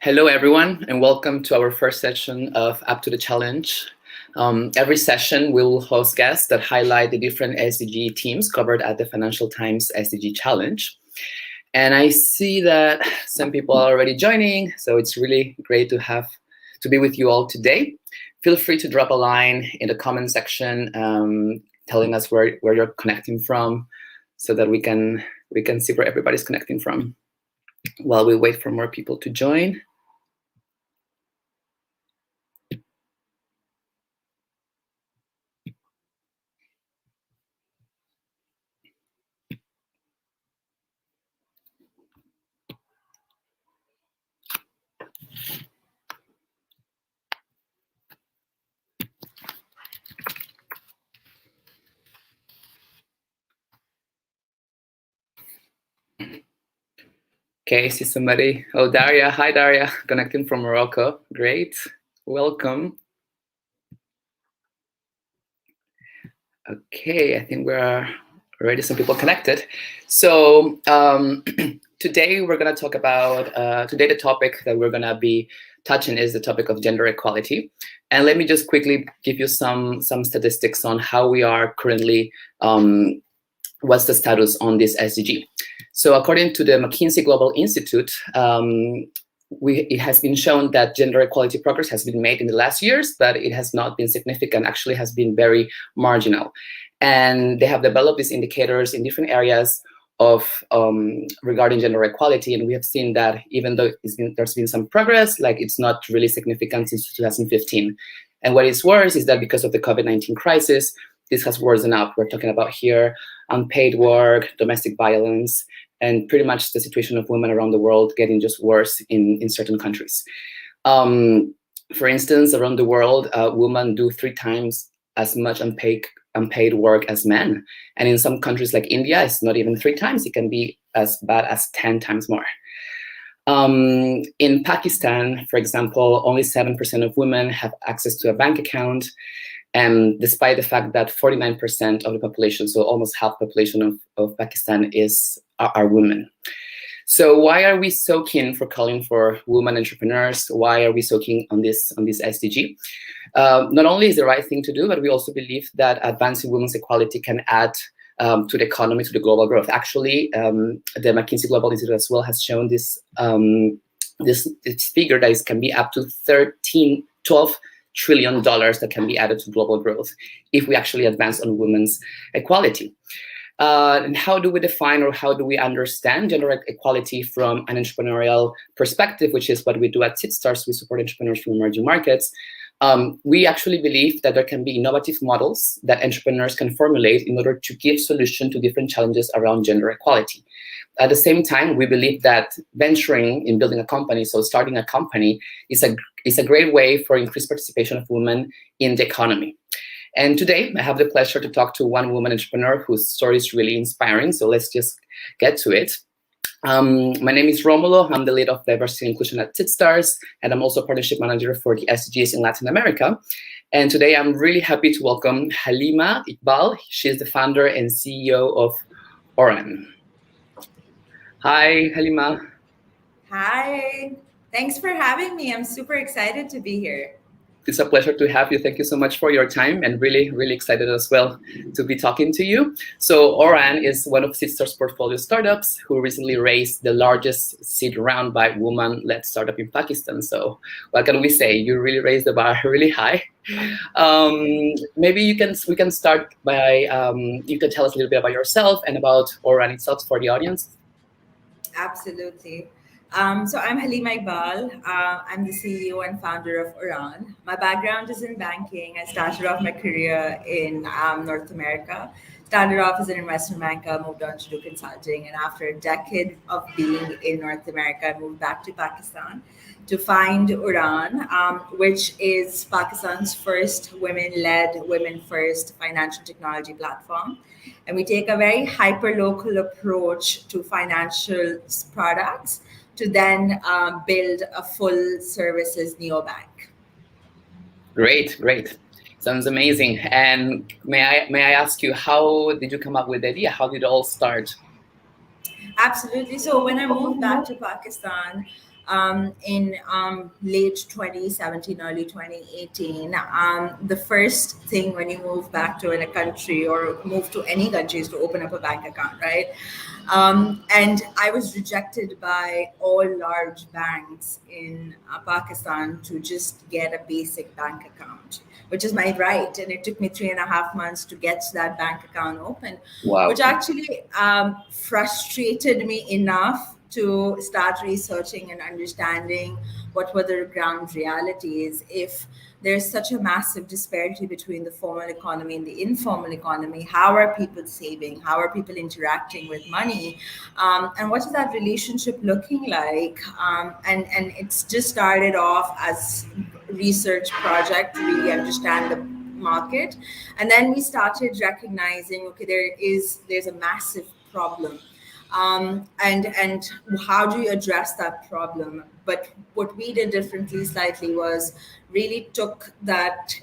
Hello, everyone, and welcome to our first session of Up to the Challenge. Every session will host guests that highlight the different SDG themes covered at the Financial Times SDG Challenge. And I see that some people are already joining, so it's really great to be with you all today. Feel free to drop a line in the comment section telling us where you're connecting from so that we can see where everybody's connecting from while we wait for more people to join. Okay, I see somebody. Oh, Daria. Hi, Daria. Connecting from Morocco. Great. Welcome. Okay, I think we're already some people connected. So today we're going to talk about, today the topic that we're going to be touching is the topic of gender equality. And let me just quickly give you some statistics on how we are currently, what's the status on this SDG. So according to the McKinsey Global Institute, it has been shown that gender equality progress has been made in the last years, but it has not been significant, actually has been very marginal. And they have developed these indicators in different areas of regarding gender equality. And we have seen that even though there's been some progress, like it's not really significant since 2015. And what is worse is that because of the COVID-19 crisis, this has worsened up. We're talking about here unpaid work, domestic violence, and pretty much the situation of women around the world getting just worse in certain countries. For instance, around the world, women do 3 times as much unpaid work as men. And in some countries like India, it's not even 3 times. It can be as bad as 10 times more. In Pakistan, for example, only 7% of women have access to a bank account. And despite the fact that 49% of the population, so almost half the population of Pakistan are women. So why are we so keen for calling for women entrepreneurs? Why are we so keen on this SDG? Not only is the right thing to do, but we also believe that advancing women's equality can add to the economy, to the global growth. Actually, the McKinsey Global Institute as well has shown this figure that can be up to $12 trillion that can be added to global growth if we actually advance on women's equality. And how do we define or how do we understand gender equality from an entrepreneurial perspective, which is what we do at Seedstars. We support entrepreneurs from emerging markets. We actually believe that there can be innovative models that entrepreneurs can formulate in order to give solution to different challenges around gender equality. At the same time, we believe that venturing in building a company, so starting a company, is a great way for increased participation of women in the economy. And today, I have the pleasure to talk to one woman entrepreneur whose story is really inspiring. So let's just get to it. My name is Romulo. I'm the lead of diversity and inclusion at Seedstars, and I'm also partnership manager for the SDGs in Latin America. And today, I'm really happy to welcome Halima Iqbal. She's the founder and CEO of Oraan. Hi, Halima. Hi. Thanks for having me. I'm super excited to be here. It's a pleasure to have you. Thank you so much for your time, and really, really excited as well to be talking to you. So Oraan is one of Seedstars' portfolio startups who recently raised the largest seed round by woman-led startup in Pakistan. So what can we say? You really raised the bar really high. Maybe we can start by, you can tell us a little bit about yourself and about Oraan itself for the audience. Absolutely. So I'm Halima Iqbal. I'm the CEO and founder of Oraan. My background is in banking. I started off my career in North America. Started off as an investment banker, moved on to do consulting. And after a decade of being in North America, I moved back to Pakistan to find Oraan, which is Pakistan's first women-led, women-first financial technology platform. And we take a very hyper-local approach to financial products to then build a full services neobank. Great. Sounds amazing. And may I ask you, how did you come up with the idea? How did it all start? Absolutely. So when I moved back to Pakistan, in late 2017, early 2018. The first thing when you move back to a country or move to any country is to open up a bank account, right? And I was rejected by all large banks in Pakistan to just get a basic bank account, which is my right. And it took me 3.5 months to get that bank account open, Wow. which actually frustrated me enough to start researching and understanding what were the ground realities. If there's such a massive disparity between the formal economy and the informal economy, how are people saving? How are people interacting with money? And what is that relationship looking like? And it's just started off as research project to really understand the market, and then we started recognizing, okay, there's a massive problem, and how do you address that problem? But what we did differently slightly was really took that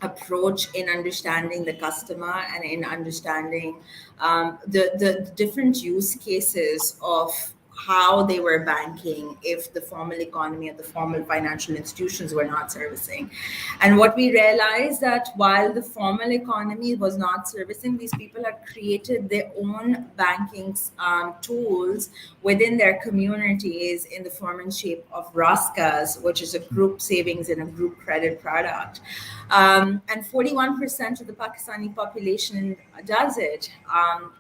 approach in understanding the customer and in understanding the different use cases of how they were banking if the formal economy or the formal financial institutions were not servicing. And what we realized that while the formal economy was not servicing, these people had created their own banking tools within their communities in the form and shape of Raskas, which is a group savings and a group credit product. And 41% of the Pakistani population does it,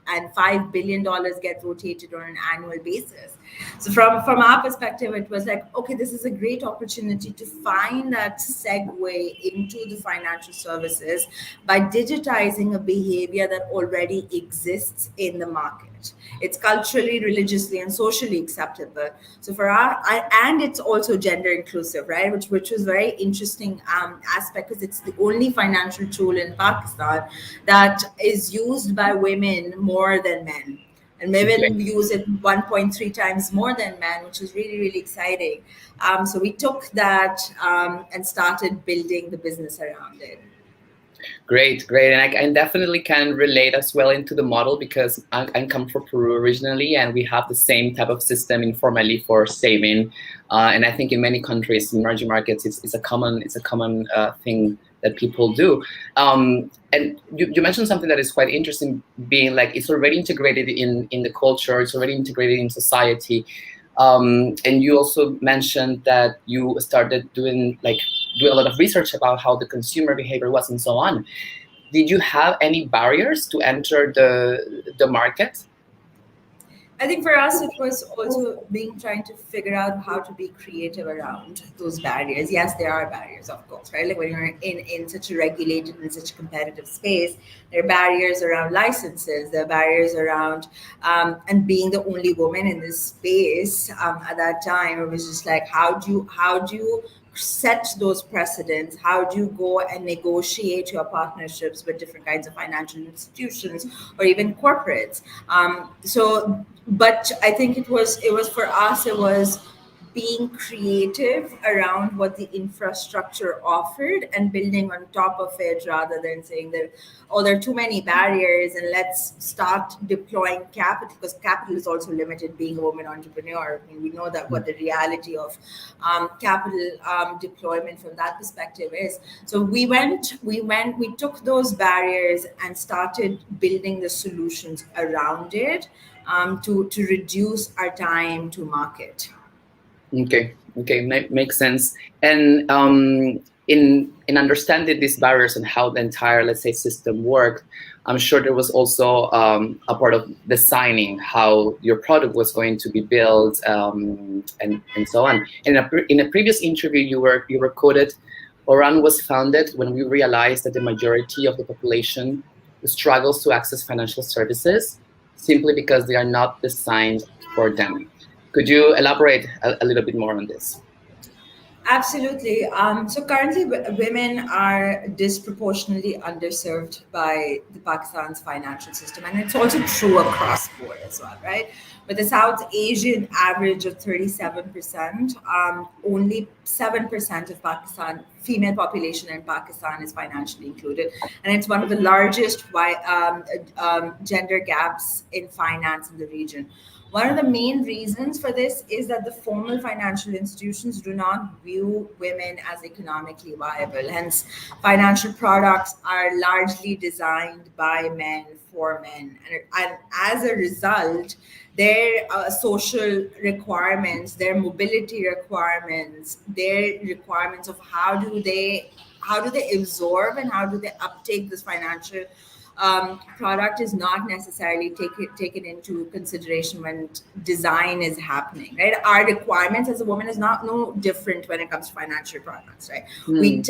and $5 billion get rotated on an annual basis. So from our perspective, it was like, okay, this is a great opportunity to find that segue into the financial services by digitizing a behavior that already exists in the market. It's culturally, religiously, and socially acceptable. So and it's also gender inclusive, right? Which was very interesting aspect, because it's the only financial tool in Pakistan that is used by women more than men. And women use it 1.3 times more than men, which is really, really exciting. So we took that and started building the business around it. Great, great. And I definitely can relate as well into the model, because I come from Peru originally, and we have the same type of system informally for saving. And I think in many countries, in emerging markets, it's a common thing that people do. And you mentioned something that is quite interesting, being like it's already integrated in the culture, it's already integrated in society. And you also mentioned that you started doing a lot of research about how the consumer behavior was and so on. Did you have any barriers to enter the market? I think for us, it was also trying to figure out how to be creative around those barriers. Yes, there are barriers, of course, right? Like when you're in such a regulated and such a competitive space, there are barriers around licenses, there are barriers around, and being the only woman in this space at that time, it was just like, how do you set those precedents? How do you go and negotiate your partnerships with different kinds of financial institutions or even corporates? But I think it was for us, it was being creative around what the infrastructure offered and building on top of it, rather than saying that, oh, there are too many barriers and let's start deploying capital, because capital is also limited being a woman entrepreneur. I mean, we know that what the reality of capital deployment from that perspective is. So we took those barriers and started building the solutions around it, to reduce our time to market. Okay, makes sense. And in understanding these barriers and how the entire, let's say, system worked, I'm sure there was also a part of designing how your product was going to be built, and so on. And in a previous interview, you were quoted, "Oraan was founded when we realized that the majority of the population struggles to access financial services simply because they are not designed for them." Could you elaborate a little bit more on this? Absolutely. So currently, women are disproportionately underserved by the Pakistan's financial system, and it's also true across board as well, right? With the South Asian average of 37%, only 7% of Pakistan female population in Pakistan is financially included, and it's one of the largest gender gaps in finance in the region. One of the main reasons for this is that the formal financial institutions do not view women as economically viable. Hence, financial products are largely designed by men for men. And as a result, their social requirements, their mobility requirements, their requirements of how do they absorb and how do they uptake this financial product is not necessarily taken into consideration when design is happening, right? Our requirements as a woman is not no different when it comes to financial products, right? We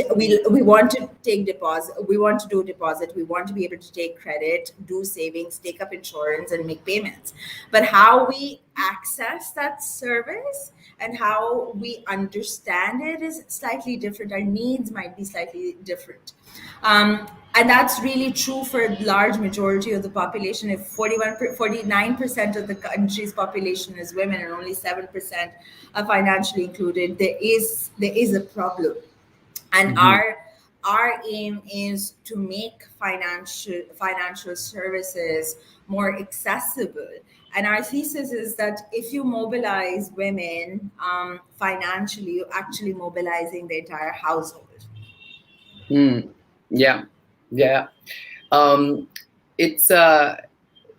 want to take deposit, we want to do deposit, we want to be able to take credit, do savings, take up insurance, and make payments. But how we access that service and how we understand it is slightly different. Our needs might be slightly different. And that's really true for a large majority of the population. If 49% of the country's population is women and only 7% are financially included, there is a problem. And our aim is to make financial services more accessible. And our thesis is that if you mobilize women financially, you're actually mobilizing the entire household. Yeah. It's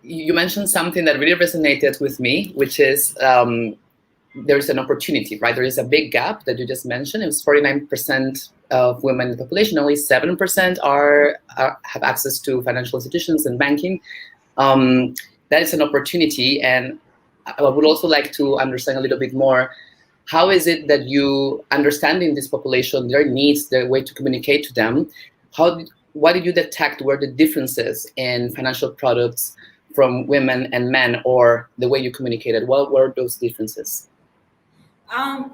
you mentioned something that really resonated with me, which is there's an opportunity, right? There is a big gap that you just mentioned. It was 49% of women in the population, only 7% have access to financial institutions and banking. That is an opportunity, and I would also like to understand a little bit more. How is it that you, understanding this population, their needs, their way to communicate to them, what did you detect were the differences in financial products from women and men, or the way you communicated? What were those differences?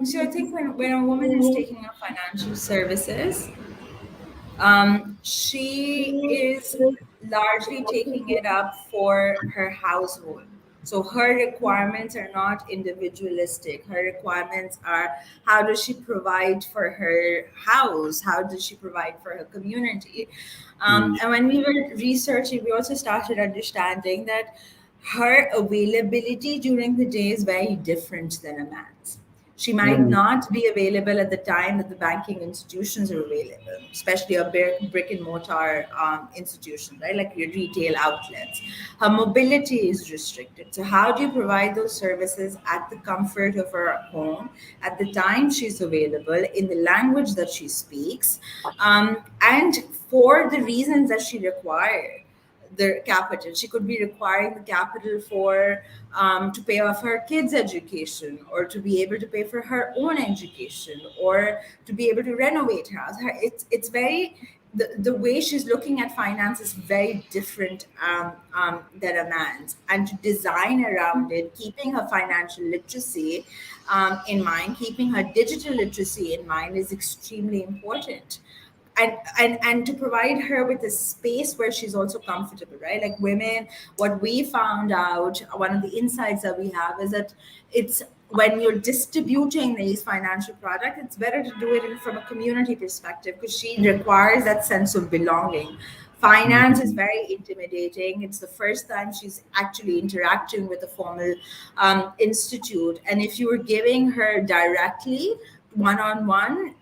So I think when a woman is taking up financial services, she is largely taking it up for her household. So her requirements are not individualistic. Her requirements are, how does she provide for her house? How does she provide for her community? And when we were researching, we also started understanding that her availability during the day is very different than a man's. She might not be available at the time that the banking institutions are available, especially a brick and mortar institution, right? Like your retail outlets. Her mobility is restricted. So how do you provide those services at the comfort of her home, at the time she's available, in the language that she speaks, and for the reasons that she requires? The capital. She could be requiring the capital for to pay off her kids' education, or to be able to pay for her own education, or to be able to renovate her house. It's very the way she's looking at finance is very different than a man's, and to design around it, keeping her financial literacy in mind, keeping her digital literacy in mind, is extremely important. And to provide her with a space where she's also comfortable, right? Like women, what we found out, one of the insights that we have is that it's when you're distributing these financial products, it's better to do it from a community perspective, because she requires that sense of belonging. Finance is very intimidating. It's the first time she's actually interacting with a formal institute. And if you were giving her directly one-on-one,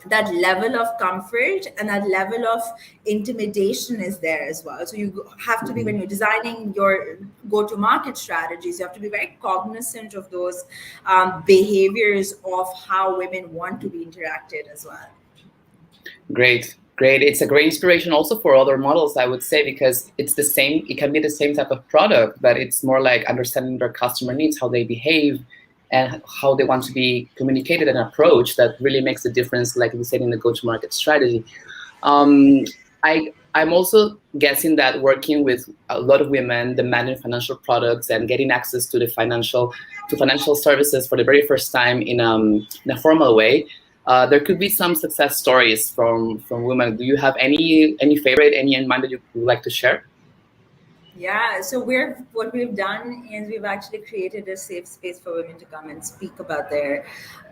that level of comfort and that level of intimidation is there as well. So you have to be, when you're designing your go-to-market strategies, you have to be very cognizant of those behaviors of how women want to be interacted as well. Great. It's a great inspiration also for other models, I would say, because it's the same. It can be the same type of product, but it's more like understanding their customer needs, how they behave, and how they want to be communicated and approached. That really makes a difference, like you said, in the go-to-market strategy. I'm also guessing that working with a lot of women demanding financial products and getting access to the financial services for the very first time in a formal way, there could be some success stories from women. Do you have any favorite, any in mind that you would like to share? Yeah, so what we've done is we've actually created a safe space for women to come and speak about their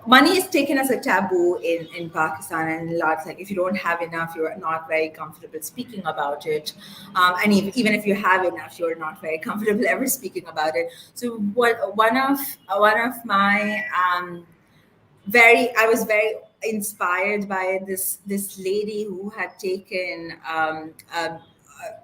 money is taken as a taboo in Pakistan and lots like if you don't have enough, you're not very comfortable speaking about it, and even if you have enough, you're not very comfortable ever speaking about it. So what one of my very I was very inspired by this lady who had taken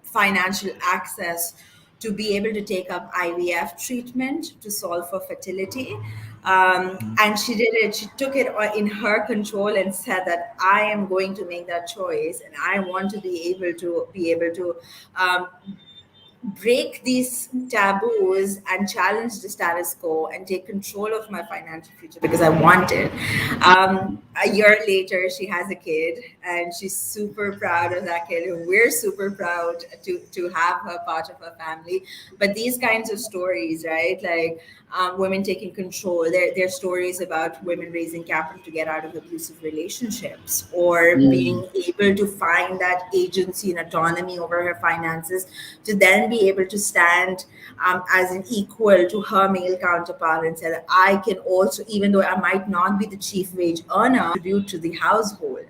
financial access to be able to take up IVF treatment to solve for fertility. And she did it. She took it in her control and said that I am going to make that choice, and I want to be able to um, break these taboos and challenge the status quo and take control of my financial future because I want it. A year later, she has a kid and she's super proud of that kid. And we're super proud to have her part of our family. But these kinds of stories, right? Like women taking control, they're stories about women raising capital to get out of abusive relationships or Mm, being able to find that agency and autonomy over her finances to then be able to stand as an equal to her male counterpart and say that I can also, even though I might not be the chief wage earner, contribute to the household.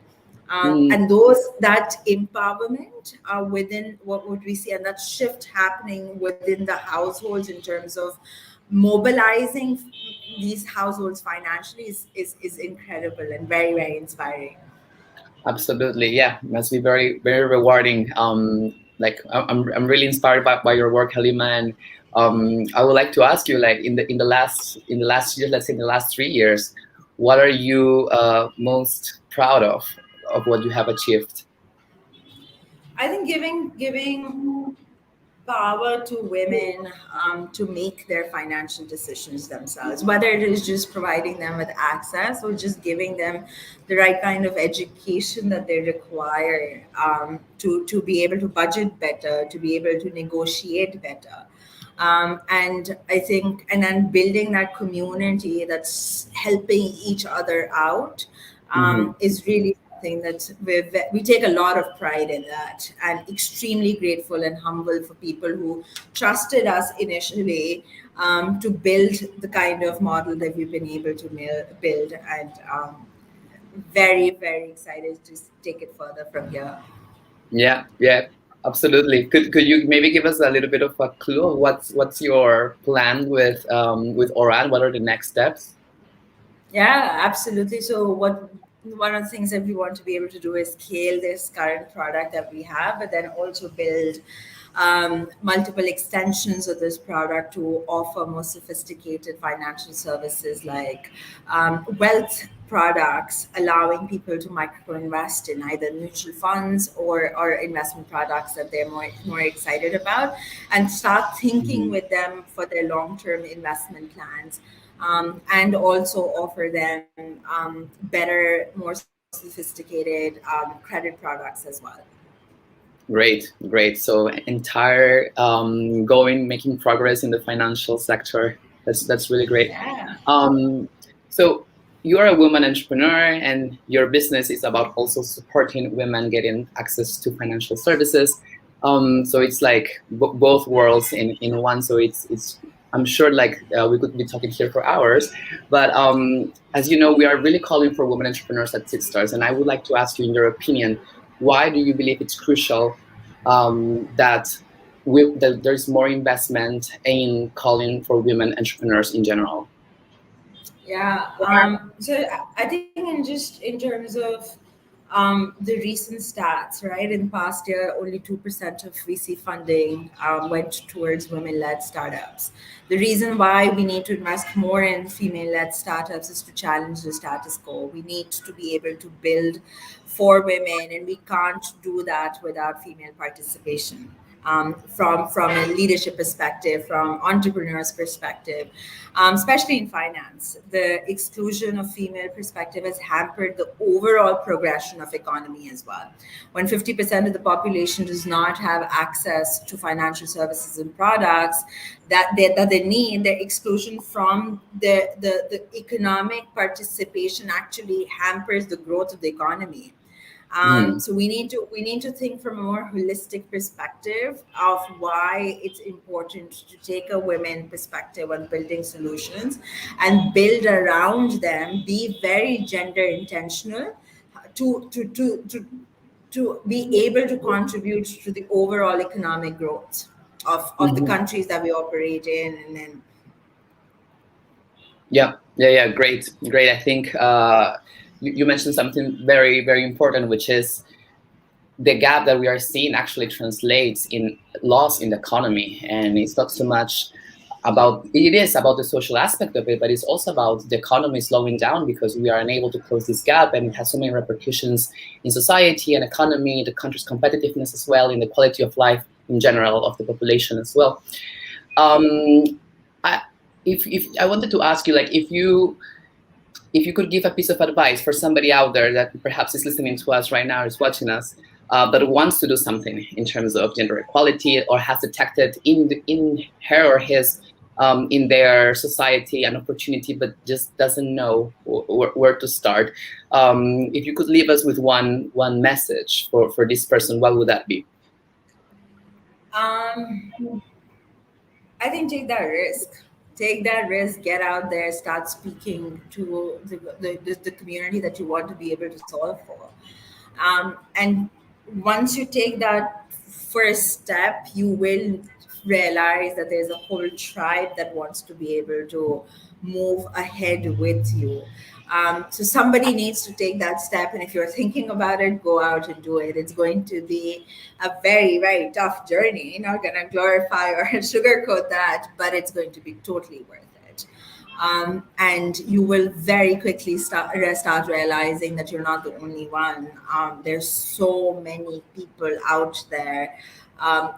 mm, And those that empowerment within what would we see, and that shift happening within the households in terms of mobilizing these households financially is incredible and very, very inspiring. absolutely, yeah. Must be very, very rewarding. Like I'm really inspired by your work, Halima, and I would like to ask you, like in the last year, let's say in the last 3 years, what are you most proud of what you have achieved? I think giving power to women to make their financial decisions themselves, whether it is just providing them with access or just giving them the right kind of education that they require to be able to budget better, to be able to negotiate better. And I think, and then building that community that's helping each other out Hmm. is really something that we take a lot of pride in that, and extremely grateful and humble for people who trusted us initially to build the kind of model that we've been able to build, and very, very excited to take it further from here. Yeah, yeah, absolutely. Could you maybe give us a little bit of a clue of what's your plan with Oraan? What are the next steps? Yeah, absolutely. So what one of the things that we want to be able to do is scale this current product that we have, but then also build multiple extensions of this product to offer more sophisticated financial services like wealth products, allowing people to micro invest in either mutual funds or investment products that they're more excited about, and start thinking Mhm. with them for their long term investment plans, and also offer them better, more sophisticated credit products as well. Great, great. So entire making progress in the financial sector. That's really great. Yeah. Um, so you are a woman entrepreneur, and your business is about also supporting women getting access to financial services. So it's like both worlds in one. So it's I'm sure like we could be talking here for hours, but as you know, we are really calling for women entrepreneurs at Seedstars, and I would like to ask you, in your opinion, why do you believe it's crucial that there's more investment in calling for women entrepreneurs in general? Yeah. So I think in terms of the recent stats, right? In the past year, only 2% of VC funding went towards women-led startups. The reason why we need to invest more in female-led startups is to challenge the status quo. We need to be able to build for women, and we can't do that without female participation. From a leadership perspective, from entrepreneurs' perspective, especially in finance, the exclusion of female perspective has hampered the overall progression of economy as well. When 50% of the population does not have access to financial services and products that they need, their exclusion from the economic participation actually hampers the growth of the economy. So we need to think from a more holistic perspective of why it's important to take a women perspective on building solutions and build around them, be very gender intentional to be able to contribute to the overall economic growth of the countries that we operate in. And then yeah, great. I think you mentioned something very, very important, which is the gap that we are seeing actually translates in loss in the economy. And it's not so much about, it is about the social aspect of it, but it's also about the economy slowing down because we are unable to close this gap, and it has so many repercussions in society and economy, the country's competitiveness as well, in the quality of life in general of the population as well. If I wanted to ask you, like, if you could give a piece of advice for somebody out there that perhaps is listening to us right now, is watching us, but wants to do something in terms of gender equality, or has detected in her or his in their society an opportunity, but just doesn't know where to start. If you could leave us with one message for this person, what would that be? I think take that risk. Take that risk, get out there, start speaking to the community that you want to be able to solve for. And once you take that first step, you will realize that there's a whole tribe that wants to be able to move ahead with you. So somebody needs to take that step, and if you're thinking about it, go out and do it. It's going to be a very, very tough journey. Not gonna glorify or sugarcoat that, but it's going to be totally worth it. And you will very quickly start realizing that you're not the only one. There's so many people out there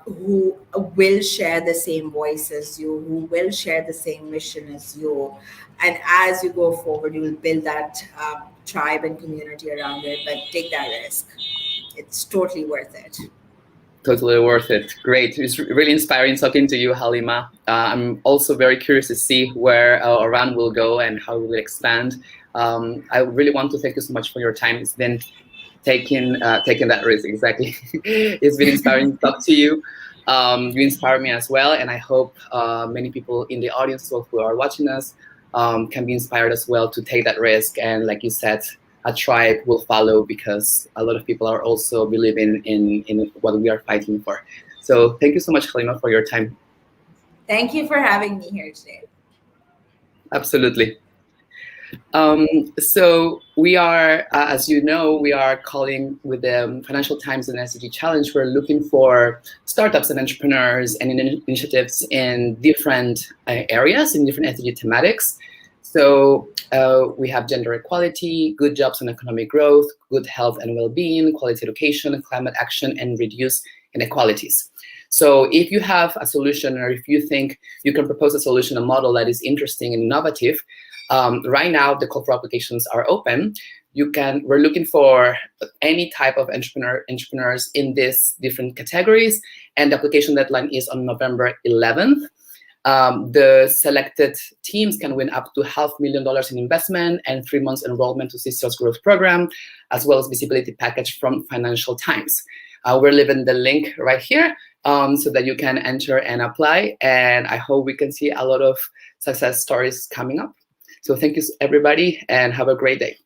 who will share the same voice as you, who will share the same mission as you. And as you go forward, you will build that tribe and community around it. But take that risk. It's totally worth it. Totally worth it. Great. It's really inspiring talking to you, Halima. I'm also very curious to see where Oraan will go and how it will expand. I really want to thank you so much for your time. It's been taking that risk, exactly. It's been inspiring to talk to you. You inspire me as well, and I hope many people in the audience who are watching us can be inspired as well to take that risk. And like you said, a tribe will follow, because a lot of people are also believing in what we are fighting for. So thank you so much, Halima, for your time. Thank you for having me here today. Absolutely. So we are, as you know, we are calling with the Financial Times and SDG Challenge. We're looking for startups and entrepreneurs and initiatives in different areas, in different SDG thematics. So we have gender equality, good jobs and economic growth, good health and well-being, quality education, climate action, and reduce inequalities. So if you have a solution, or if you think you can propose a solution, a model that is interesting and innovative, right now the call for applications are open. We're looking for any type of entrepreneurs in these different categories, and the application deadline is on November 11th. The selected teams can win up to $500,000 in investment and 3 months enrollment to Seedstars Growth Program, as well as visibility package from Financial Times. We're leaving the link right here so that you can enter and apply. And I hope we can see a lot of success stories coming up. So thank you, everybody, and have a great day.